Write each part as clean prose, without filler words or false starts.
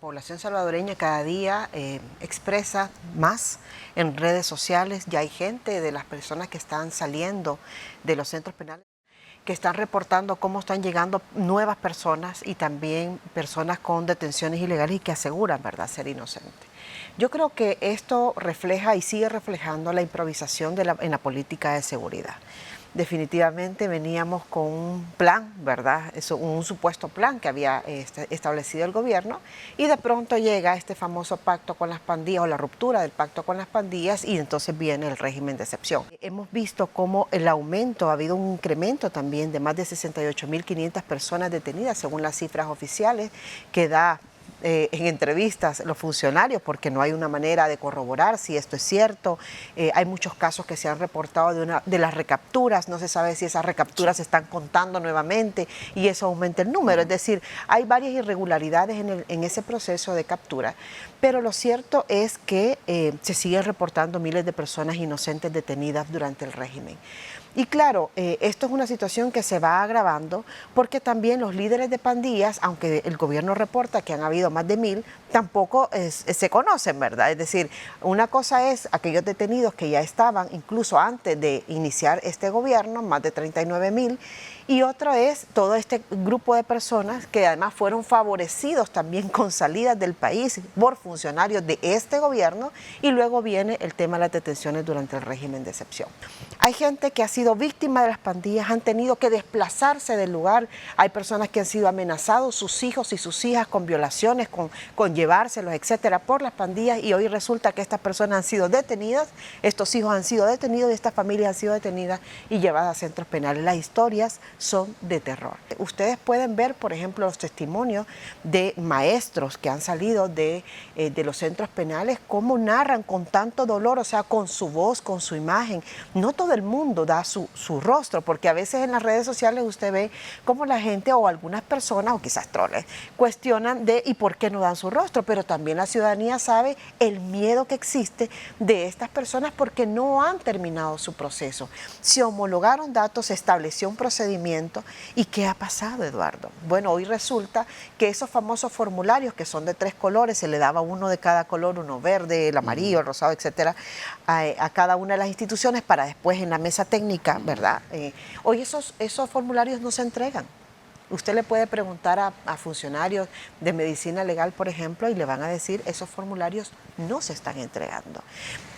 población salvadoreña cada día expresa más en redes sociales. Ya hay gente de las personas que están saliendo de los centros penales que están reportando cómo están llegando nuevas personas y también personas con detenciones ilegales y que aseguran, ¿verdad?, ser inocentes. Yo creo que esto refleja y sigue reflejando la improvisación en la política de seguridad. Definitivamente veníamos con un plan, ¿verdad? Un supuesto plan que había establecido el gobierno y de pronto llega este famoso pacto con las pandillas o la ruptura del pacto con las pandillas y entonces viene el régimen de excepción. Hemos visto cómo el aumento, ha habido un incremento también de más de 68.500 personas detenidas según las cifras oficiales que da en entrevistas los funcionarios, porque no hay una manera de corroborar si esto es cierto. Hay muchos casos que se han reportado de las recapturas, no se sabe si esas recapturas se están contando nuevamente y eso aumenta el número. Es decir, hay varias irregularidades en ese proceso de captura, pero lo cierto es que se siguen reportando miles de personas inocentes detenidas durante el régimen. Y claro, esto es una situación que se va agravando porque también los líderes de pandillas, aunque el gobierno reporta que han habido más de 1.000, tampoco se conocen, ¿verdad? Es decir, una cosa es aquellos detenidos que ya estaban incluso antes de iniciar este gobierno, más de 39.000, y otra es todo este grupo de personas que además fueron favorecidos también con salidas del país por funcionarios de este gobierno, y luego viene el tema de las detenciones durante el régimen de excepción. Hay gente que ha sido víctima de las pandillas, han tenido que desplazarse del lugar, hay personas que han sido amenazados, sus hijos y sus hijas con violaciones, con llevárselos, etcétera, por las pandillas, y hoy resulta que estas personas han sido detenidas, estos hijos han sido detenidos y estas familias han sido detenidas y llevadas a centros penales. Las historias son de terror. Ustedes pueden ver, por ejemplo, los testimonios de maestros que han salido de los centros penales, cómo narran con tanto dolor, o sea, con su voz, con su imagen. No todo el mundo da su rostro, porque a veces en las redes sociales usted ve cómo la gente o algunas personas, o quizás troles, cuestionan de ¿y por qué no dan su rostro? Pero también la ciudadanía sabe el miedo que existe de estas personas porque no han terminado su proceso. Se homologaron datos, se estableció un procedimiento. ¿Y qué ha pasado, Eduardo? Bueno, hoy resulta que esos famosos formularios que son de 3 colores, se le daba uno de cada color, uno verde, el amarillo, el rosado, etcétera, a cada una de las instituciones para después en la mesa técnica, ¿verdad? Hoy esos formularios no se entregan. Usted le puede preguntar a funcionarios de medicina legal, por ejemplo, y le van a decir esos formularios no se están entregando.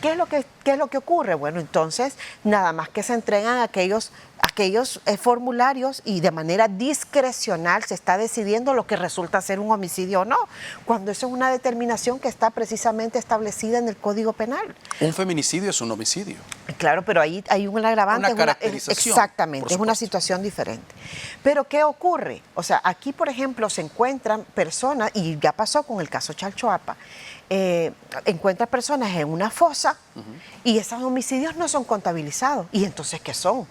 ¿Qué es lo que ocurre? Bueno, entonces, nada más que se entregan aquellos formularios y de manera discrecional se está decidiendo lo que resulta ser un homicidio o no, cuando eso es una determinación que está precisamente establecida en el Código Penal. Un feminicidio es un homicidio. Claro, pero ahí hay un agravante. Una caracterización. Exactamente, es una situación diferente. Pero ¿qué ocurre? O sea, aquí, por ejemplo, se encuentran personas, y ya pasó con el caso Chalchuapa, encuentran personas en una fosa y esos homicidios no son contabilizados. ¿Y entonces qué son?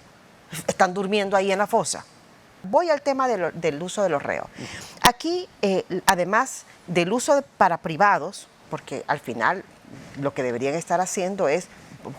Están durmiendo ahí en la fosa. Voy al tema del uso de los reos. Aquí, además del uso para privados, porque al final lo que deberían estar haciendo es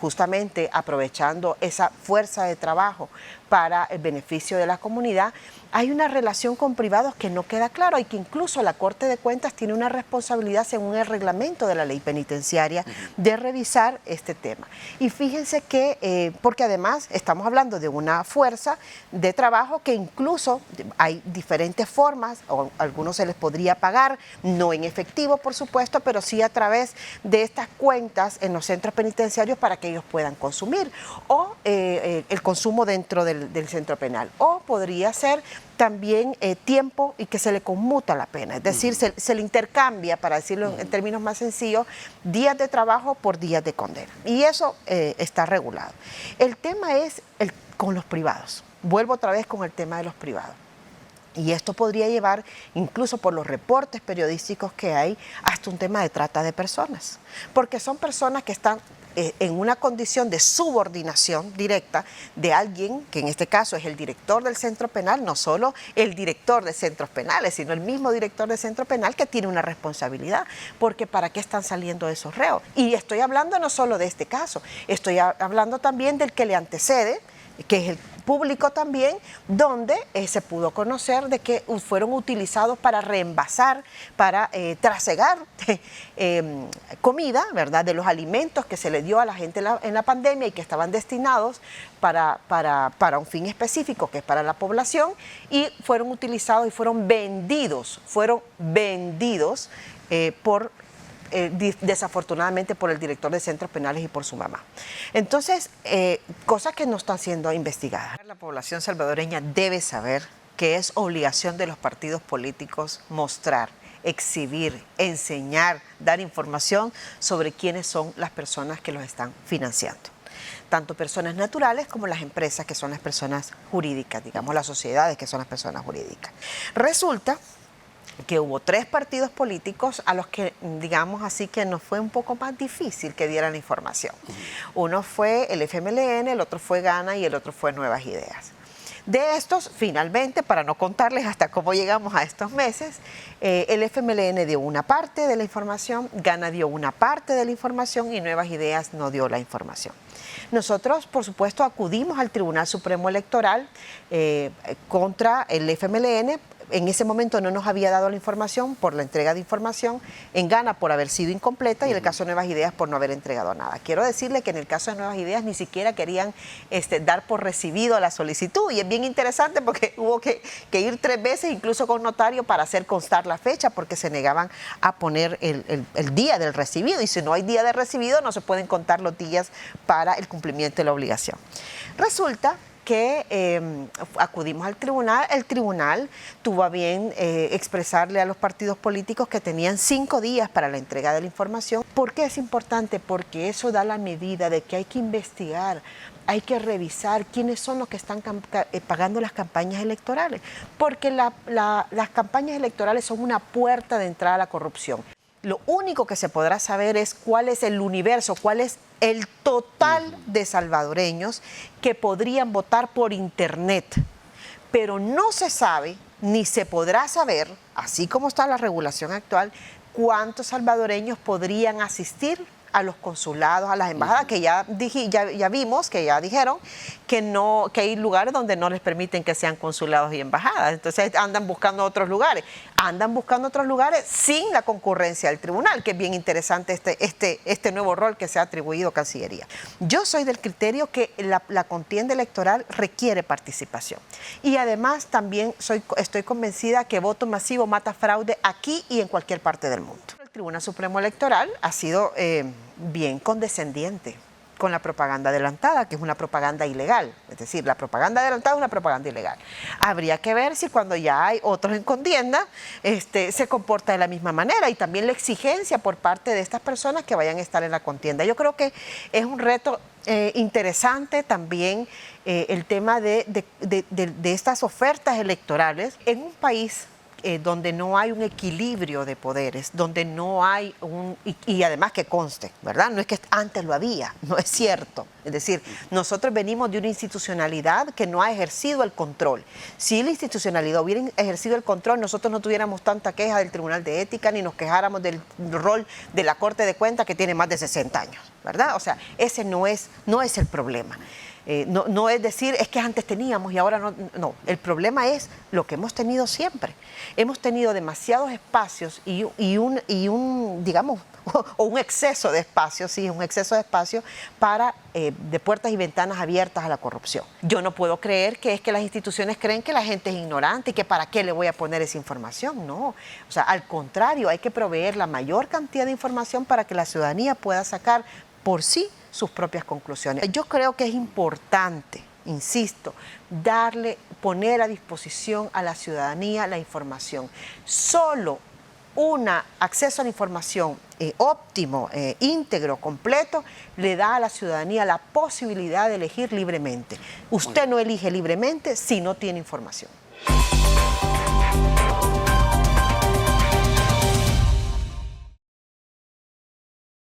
justamente aprovechando esa fuerza de trabajo para el beneficio de la comunidad, hay una relación con privados que no queda claro y que incluso la Corte de Cuentas tiene una responsabilidad según el reglamento de la ley penitenciaria de revisar este tema. Y fíjense que, porque además estamos hablando de una fuerza de trabajo que incluso hay diferentes formas, o a algunos se les podría pagar, no en efectivo por supuesto, pero sí a través de estas cuentas en los centros penitenciarios para que ellos puedan consumir, o el consumo dentro del centro penal, o podría ser también tiempo y que se le conmuta la pena, es decir, se le intercambia, para decirlo en términos más sencillos, días de trabajo por días de condena, y eso está regulado. El tema es con los privados. Vuelvo otra vez con el tema de los privados. Y esto podría llevar, incluso por los reportes periodísticos que hay, hasta un tema de trata de personas, porque son personas que están en una condición de subordinación directa de alguien, que en este caso es el director del centro penal, no solo el director de centros penales, sino el mismo director del centro penal que tiene una responsabilidad, porque ¿para qué están saliendo esos reos? Y estoy hablando no solo de este caso, estoy hablando también del que le antecede, que es el público también, donde se pudo conocer de que fueron utilizados para reenvasar, para trasegar comida, ¿verdad?, de los alimentos que se le dio a la gente en la pandemia y que estaban destinados para un fin específico, que es para la población, y fueron utilizados y fueron vendidos desafortunadamente por el director de centros penales y por su mamá. Entonces, cosas que no están siendo investigadas. La población salvadoreña debe saber que es obligación de los partidos políticos mostrar, exhibir, enseñar, dar información sobre quiénes son las personas que los están financiando. Tanto personas naturales como las empresas, que son las personas jurídicas, digamos las sociedades, que son las personas jurídicas. Resulta que hubo 3 partidos políticos a los que, digamos así, que nos fue un poco más difícil que dieran la información. Uno fue el FMLN, el otro fue Gana y el otro fue Nuevas Ideas. De estos, finalmente, para no contarles hasta cómo llegamos a estos meses, el FMLN dio una parte de la información, Gana dio una parte de la información y Nuevas Ideas no dio la información. Nosotros, por supuesto, acudimos al Tribunal Supremo Electoral contra el FMLN. En ese momento no nos había dado la información por la entrega de información, en Gana por haber sido incompleta y en el caso de Nuevas Ideas por no haber entregado nada. Quiero decirle que en el caso de Nuevas Ideas ni siquiera querían dar por recibido la solicitud, y es bien interesante porque hubo que ir 3 veces, incluso con notario, para hacer constar la fecha, porque se negaban a poner el día del recibido, y si no hay día de recibido no se pueden contar los días para el cumplimiento de la obligación. Resulta que acudimos al tribunal, el tribunal tuvo a bien expresarle a los partidos políticos que tenían 5 días para la entrega de la información. ¿Por qué es importante? Porque eso da la medida de que hay que investigar, hay que revisar quiénes son los que están pagando las campañas electorales, porque las campañas electorales son una puerta de entrada a la corrupción. Lo único que se podrá saber es cuál es el universo, cuál es el total de salvadoreños que podrían votar por internet, pero no se sabe ni se podrá saber, así como está la regulación actual, cuántos salvadoreños podrían asistir a los consulados, a las embajadas, que ya vimos, que ya dijeron que hay lugares donde no les permiten que sean consulados y embajadas. Entonces andan buscando otros lugares. Andan buscando otros lugares sin la concurrencia del tribunal, que es bien interesante este nuevo rol que se ha atribuido a Cancillería. Yo soy del criterio que la contienda electoral requiere participación. Y además también estoy convencida que voto masivo mata fraude aquí y en cualquier parte del mundo. El Tribunal Supremo Electoral ha sido bien condescendiente con la propaganda adelantada, que es una propaganda ilegal. Es decir, la propaganda adelantada es una propaganda ilegal. Habría que ver si cuando ya hay otros en contienda se comporta de la misma manera, y también la exigencia por parte de estas personas que vayan a estar en la contienda. Yo creo que es un reto interesante también el tema de estas ofertas electorales en un país donde no hay un equilibrio de poderes, donde no hay y además que conste, ¿verdad? No es que antes lo había, no es cierto. Es decir, nosotros venimos de una institucionalidad que no ha ejercido el control. Si la institucionalidad hubiera ejercido el control, nosotros no tuviéramos tanta queja del Tribunal de Ética, ni nos quejáramos del rol de la Corte de Cuentas, que tiene más de 60 años, ¿verdad? O sea, ese no es el problema. No es decir, es que antes teníamos y ahora no. No, el problema es lo que hemos tenido siempre. Hemos tenido demasiados espacios y un digamos, o un exceso de espacio, sí, un exceso de espacio para de puertas y ventanas abiertas a la corrupción. Yo no puedo creer que es que las instituciones creen que la gente es ignorante y que para qué le voy a poner esa información. No, o sea, al contrario, hay que proveer la mayor cantidad de información para que la ciudadanía pueda sacar por sí sus propias conclusiones. Yo creo que es importante, insisto, poner a disposición a la ciudadanía la información. Solo un acceso a la información óptimo, íntegro, completo, le da a la ciudadanía la posibilidad de elegir libremente. Usted no elige libremente si no tiene información.